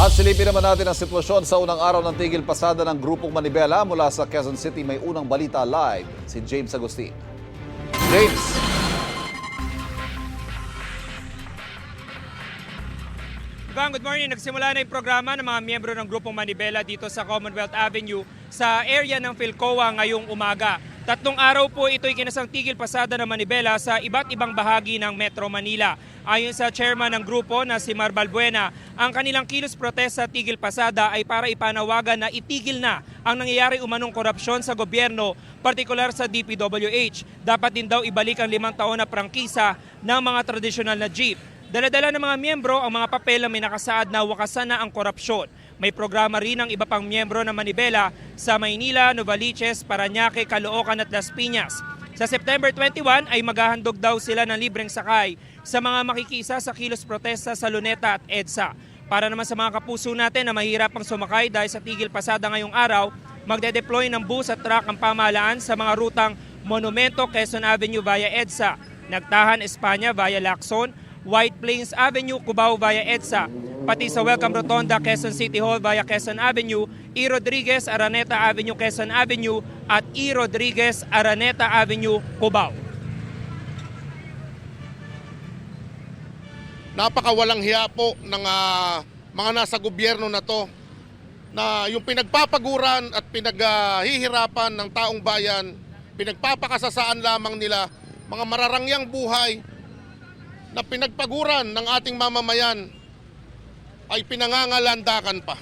At silipin naman natin ang sitwasyon sa unang araw ng tigil pasada ng grupong Manibela mula sa Quezon City. May unang balita live si James Agustin. James! Good morning. Nagsimula na yung programa ng mga miyembro ng grupong Manibela dito sa Commonwealth Avenue sa area ng Philcoa ngayong umaga. 3 araw po ito'y kinasang tigil pasada ng Manibela sa iba't ibang bahagi ng Metro Manila. Ayon sa chairman ng grupo na si Mar Balbuena, ang kanilang kilos protesta sa tigil pasada ay para ipanawagan na itigil na ang nangyayari umanong korupsyon sa gobyerno, partikular sa DPWH. Dapat din daw ibalik ang 5 taon na prangkisa ng mga tradisyonal na jeep. Dala-dala ng mga miyembro ang mga papel na may nakasaad na wakasan na ang korupsyon. May programa rin ng iba pang miyembro ng Manibela sa Maynila, Novaliches, Parañaque, Caloocan at Las Piñas. Sa September 21 ay maghahandog daw sila ng libreng sakay sa mga makikisa sa kilos protesta sa Luneta at EDSA. Para naman sa mga kapuso natin na mahirapang sumakay dahil sa tigil pasada ngayong araw, magde-deploy ng bus at truck ang pamahalaan sa mga rutang Monumento, Quezon Avenue via EDSA, Nagtahan, Espanya via Lacson, White Plains Avenue, Cubao via EDSA, pati sa Welcome Rotonda, Quezon City Hall via Quezon Avenue, E. Rodriguez, Araneta Avenue, Quezon Avenue at E. Rodriguez, Araneta Avenue, Cubao. Napakawalang hiya po ng mga nasa gobyerno na to na yung pinagpapaguran at pinaghihirapan ng taong bayan, pinagpapakasasaan lamang nila mga mararangyang buhay na pinagpaguran ng ating mamamayan ay pinangangalandakan pa.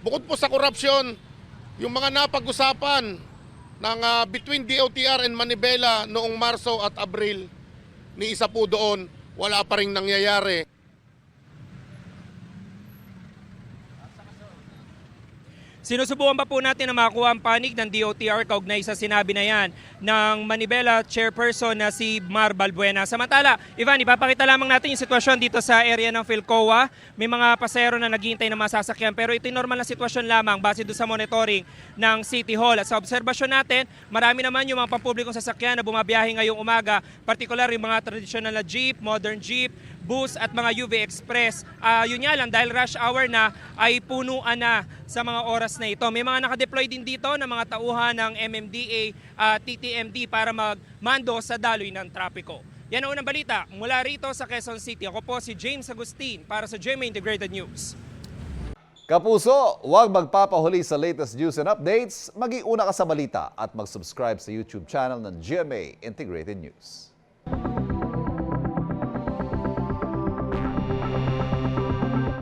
Bukod po sa korupsyon, yung mga napag-usapan ng between DOTR and Manibela noong Marso at Abril, ni isa po doon, wala pa rin nangyayari. Sinusubukan pa po natin na makuha ang panig ng DOTR kaugnay sa sinabi na yan ng Manibela chairperson na si Mar Balbuena. Samantala, Ivan, ipapakita lamang natin yung sitwasyon dito sa area ng Philcoa. May mga pasahero na naghihintay ng mga sasakyan pero ito'y normal na sitwasyon lamang base doon sa monitoring ng City Hall. At sa obserbasyon natin, marami naman yung mga pampublikong sasakyan na bumabiyahe ngayong umaga, partikular yung mga traditional na jeep, modern jeep, bus at mga UV Express. Yun nga lang, dahil rush hour na ay punuan na sa mga oras na ito. May mga nakadeploy din dito na mga tauhan ng MMDA, TTMD para magmando sa daloy ng trapiko. Yan ang unang balita mula rito sa Quezon City. Ako po si James Agustin para sa GMA Integrated News. Kapuso, huwag magpapahuli sa latest news and updates. Mag-iuna ka sa balita at mag-subscribe sa YouTube channel ng GMA Integrated News.